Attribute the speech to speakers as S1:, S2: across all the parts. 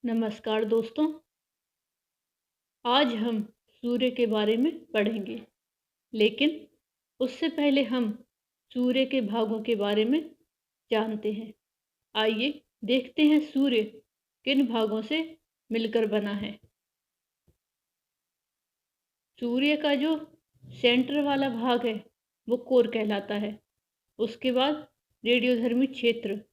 S1: नमस्कार दोस्तों। आज हम सूर्य के बारे में पढ़ेंगे, लेकिन उससे पहले हम सूर्य के भागों के बारे में जानते हैं। आइए देखते हैं सूर्य किन भागों से मिलकर बना है। सूर्य का जो सेंटर वाला भाग है वो कोर कहलाता है। उसके बाद रेडियोधर्मी क्षेत्र,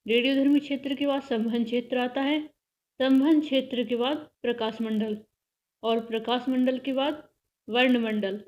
S1: रेडियोधर्मी क्षेत्र के बाद संवहन क्षेत्र आता है। संवहन क्षेत्र के बाद प्रकाश मंडल, और प्रकाश मंडल के बाद वर्णमंडल।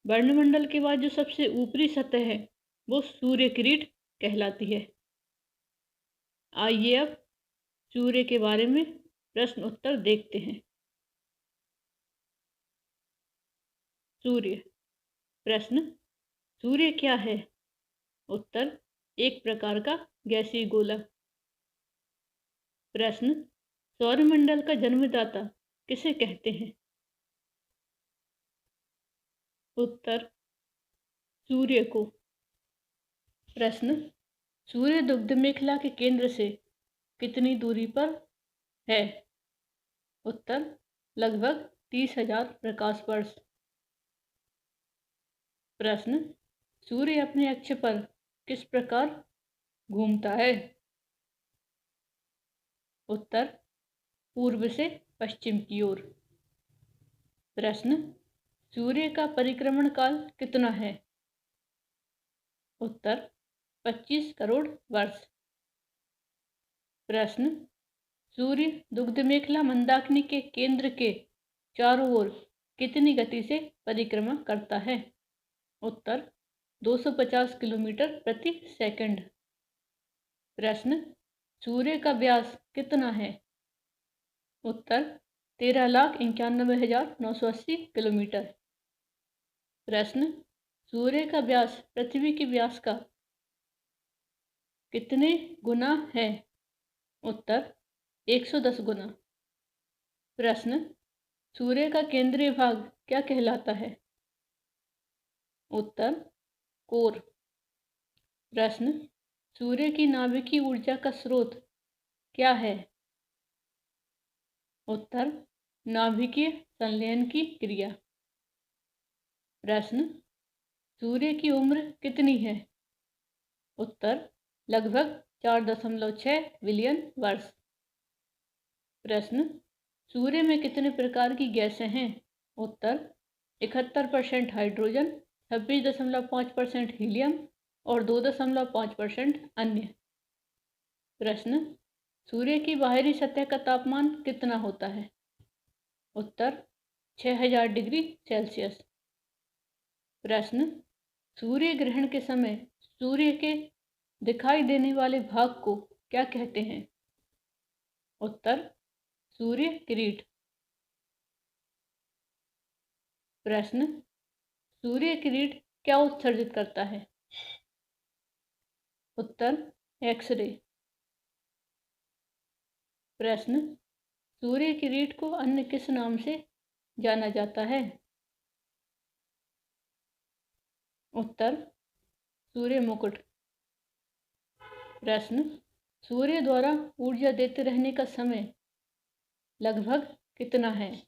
S1: वर्णमंडल के बाद जो सबसे ऊपरी सतह है वो सूर्य किरीट कहलाती है। आइए अब सूर्य के बारे में प्रश्न उत्तर देखते हैं। सूर्य। प्रश्न, सूर्य क्या है? उत्तर, एक प्रकार का गैसीय गोला। प्रश्न, सौरमंडल का जन्मदाता किसे कहते हैं? उत्तर, सूर्य को। प्रश्न, सूर्य दुग्ध मेखला के केंद्र से कितनी दूरी पर है? उत्तर, लगभग 30,000 प्रकाश वर्ष। प्रश्न, सूर्य अपने अक्ष पर किस प्रकार घूमता है? उत्तर, पूर्व से पश्चिम की ओर। प्रश्न, सूर्य का परिक्रमण काल कितना है? उत्तर, 25 करोड़ वर्ष। प्रश्न, सूर्य दुग्ध मेखला मंदाकिनी के केंद्र के चारों ओर कितनी गति से परिक्रमा करता है? उत्तर, 250 किलोमीटर प्रति सेकंड। प्रश्न, सूर्य का व्यास कितना है? उत्तर, 13,91,980 किलोमीटर। प्रश्न, सूर्य का व्यास पृथ्वी के व्यास का कितने गुना है? उत्तर, 110 गुना। प्रश्न, सूर्य का केंद्रीय भाग क्या कहलाता है? उत्तर, कोर। प्रश्न, सूर्य की नाभिकीय ऊर्जा का स्रोत क्या है? उत्तर, नाभिकीय संलयन की क्रिया। प्रश्न, सूर्य की उम्र कितनी है? उत्तर, लगभग 4.6 बिलियन वर्ष। प्रश्न, सूर्य में कितने प्रकार की गैसें हैं? उत्तर, 71% हाइड्रोजन, 26.5% हीलियम और 2.5% अन्य। प्रश्न, सूर्य की बाहरी सतह का तापमान कितना होता है? उत्तर, 6000 डिग्री सेल्सियस। प्रश्न, सूर्य ग्रहण के समय सूर्य के दिखाई देने वाले भाग को क्या कहते हैं? उत्तर, सूर्य किरीट। प्रश्न, सूर्य किरीट क्या उत्सर्जित करता है? उत्तर, एक्सरे। प्रश्न, सूर्य किरीट को अन्य किस नाम से जाना जाता है? उत्तर, सूर्य मुकुट। प्रश्न, सूर्य द्वारा ऊर्जा देते रहने का समय लगभग कितना है?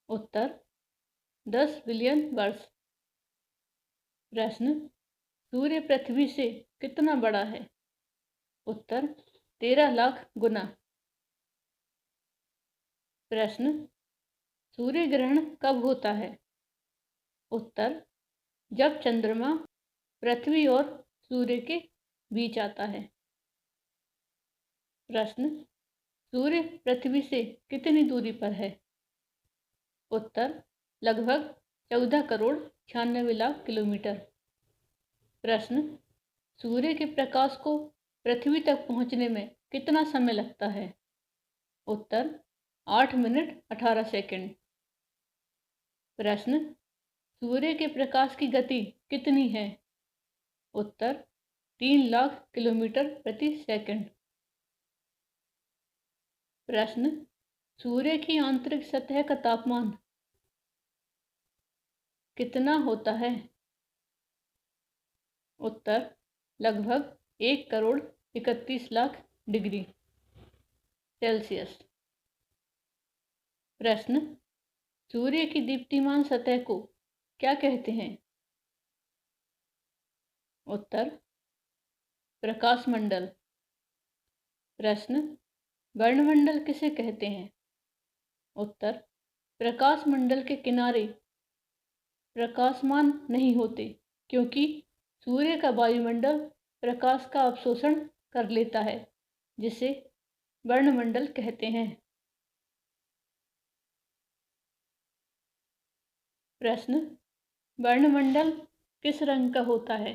S1: उत्तर, 10 बिलियन वर्ष। प्रश्न, सूर्य पृथ्वी से कितना बड़ा है? उत्तर, 13 लाख गुना। प्रश्न, सूर्य ग्रहण कब होता है? उत्तर, जब चंद्रमा पृथ्वी और सूर्य के बीच आता है। प्रश्न, सूर्य पृथ्वी से कितनी दूरी पर है? उत्तर, लगभग 14 करोड़ 96 लाख किलोमीटर। प्रश्न, सूर्य के प्रकाश को पृथ्वी तक पहुंचने में कितना समय लगता है? उत्तर, 8 मिनट 18 सेकंड। प्रश्न, सूर्य के प्रकाश की गति कितनी है? उत्तर, 3 लाख किलोमीटर प्रति सेकंड। प्रश्न, सूर्य की आंतरिक सतह का तापमान कितना होता है? उत्तर, लगभग 1 करोड़ 31 लाख डिग्री। सेल्सियस। प्रश्न, सूर्य की दीप्तिमान सतह को क्या कहते हैं? उत्तर, प्रकाश मंडल। प्रश्न, वर्णमंडल किसे कहते हैं? उत्तर, प्रकाश मंडल के किनारे प्रकाशमान नहीं होते, क्योंकि सूर्य का वायुमंडल प्रकाश का अवशोषण कर लेता है, जिसे वर्णमंडल कहते हैं। प्रश्न, वर्णमंडल किस रंग का होता है?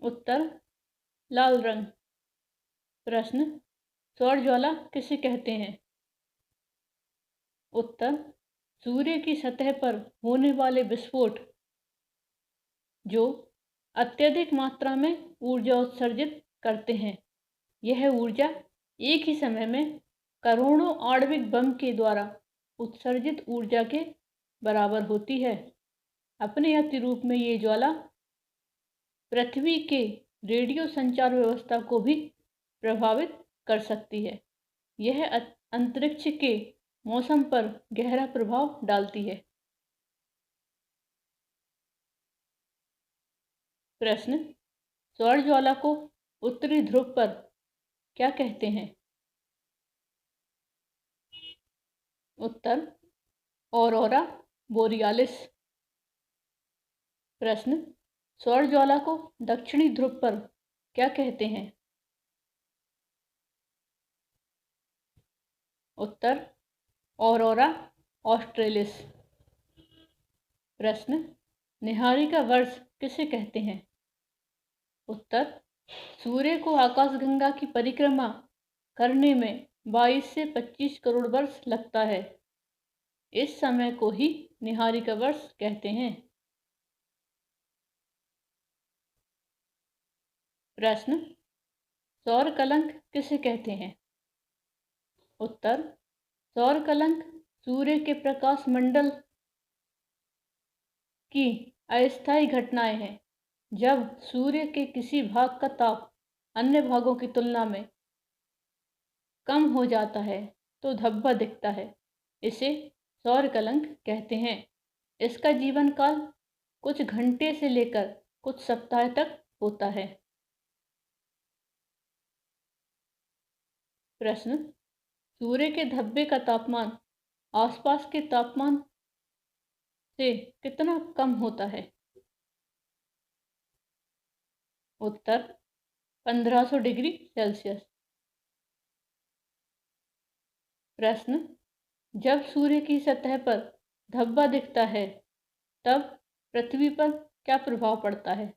S1: उत्तर, लाल रंग। प्रश्न, सौर ज्वाला किसे कहते हैं? उत्तर, सूर्य की सतह पर होने वाले विस्फोट जो अत्यधिक मात्रा में ऊर्जा उत्सर्जित करते हैं। यह ऊर्जा एक ही समय में करोड़ों आणविक बम के द्वारा उत्सर्जित ऊर्जा के बराबर होती है। अपने अतिरूप में ये ज्वाला पृथ्वी के रेडियो संचार व्यवस्था को भी प्रभावित कर सकती है। यह अंतरिक्ष के मौसम पर गहरा प्रभाव डालती है। प्रश्न, सौर ज्वाला को उत्तरी ध्रुव पर क्या कहते हैं? उत्तर, ऑरोरा बोरियालिस। प्रश्न, सौर ज्वाला को दक्षिणी ध्रुव पर क्या कहते हैं? उत्तर, ऑरोरा ऑस्ट्रेलिस। प्रश्न, निहारिका वर्ष किसे कहते हैं? उत्तर, सूर्य को आकाशगंगा की परिक्रमा करने में 22 से 25 करोड़ वर्ष लगता है। इस समय को ही निहारिका वर्ष कहते हैं। प्रश्न, सौर कलंक किसे कहते हैं? उत्तर, सौर कलंक सूर्य के प्रकाश मंडल की अस्थायी घटनाएं हैं। जब सूर्य के किसी भाग का ताप अन्य भागों की तुलना में कम हो जाता है तो धब्बा दिखता है। इसे सौर कलंक कहते हैं। इसका जीवन काल कुछ घंटे से लेकर कुछ सप्ताह तक होता है। प्रश्न, सूर्य के धब्बे का तापमान आसपास के तापमान से कितना कम होता है? उत्तर, 1500 डिग्री सेल्सियस। प्रश्न, जब सूर्य की सतह पर धब्बा दिखता है तब पृथ्वी पर क्या प्रभाव पड़ता है?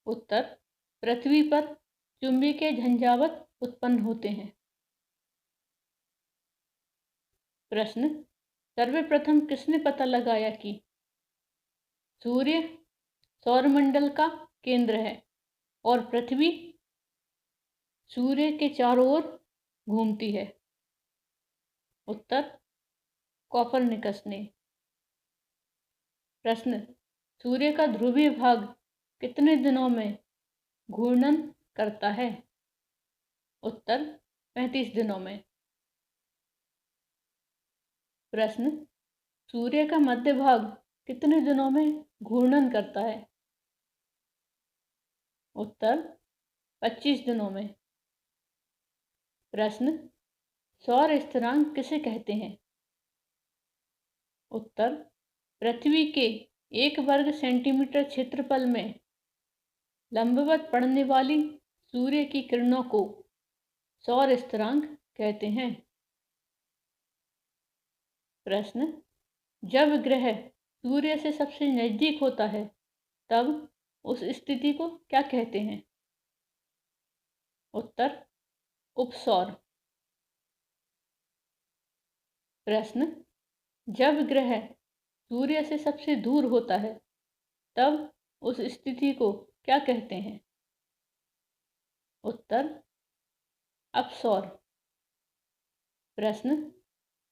S1: उत्तर, पृथ्वी पर चुंबकीय झंझावात उत्पन्न होते हैं। प्रश्न, सर्वप्रथम किसने पता लगाया कि सूर्य सौरमंडल का केंद्र है और पृथ्वी सूर्य के चारों ओर घूमती है? उत्तर, कोपरनिकस ने। प्रश्न, सूर्य का ध्रुवीय भाग कितने दिनों में घूर्णन करता है? उत्तर, 35 दिनों में। प्रश्न, सूर्य का मध्य भाग कितने दिनों में घूर्णन करता है? उत्तर, 25 दिनों में। प्रश्न, सौर स्थिरांक किसे कहते हैं? उत्तर, पृथ्वी के 1 वर्ग सेंटीमीटर क्षेत्रफल में लंबवत पड़ने वाली सूर्य की किरणों को सौर स्थिरांक कहते हैं। प्रश्न, जब ग्रह सूर्य से सबसे नजदीक होता है तब उस स्थिति को क्या कहते हैं? उत्तर, उपसौर। प्रश्न, जब ग्रह सूर्य से सबसे दूर होता है तब उस स्थिति को क्या कहते हैं? उत्तर, अपसौर। प्रश्न,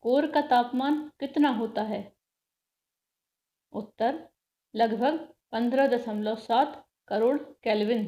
S1: कोर का तापमान कितना होता है? उत्तर, लगभग 15.7 करोड़ केल्विन।